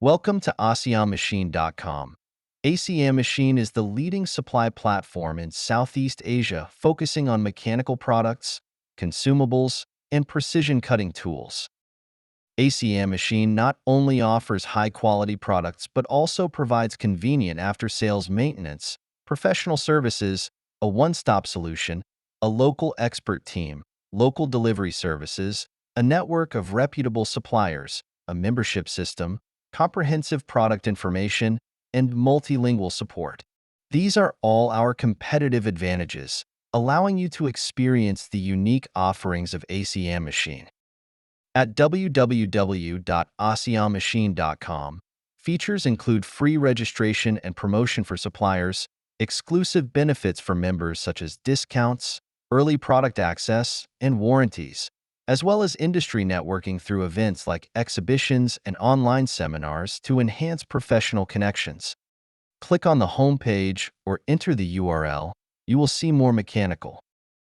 Welcome to ASEANMachine.com. ASEAN Machine is the leading supply platform in Southeast Asia, focusing on mechanical products, consumables, and precision cutting tools. ASEAN Machine not only offers high-quality products but also provides convenient after-sales maintenance, professional services, a one-stop solution, a local expert team, local delivery services, a network of reputable suppliers, a membership system, comprehensive product information, and multilingual support. These are all our competitive advantages, allowing you to experience the unique offerings of ASEAN Machine. At www.aseanmachine.com, features include free registration and promotion for suppliers, exclusive benefits for members such as discounts, early product access, and warranties, as well as industry networking through events like exhibitions and online seminars to enhance professional connections. Click on the home page or enter the URL. You will see more mechanical,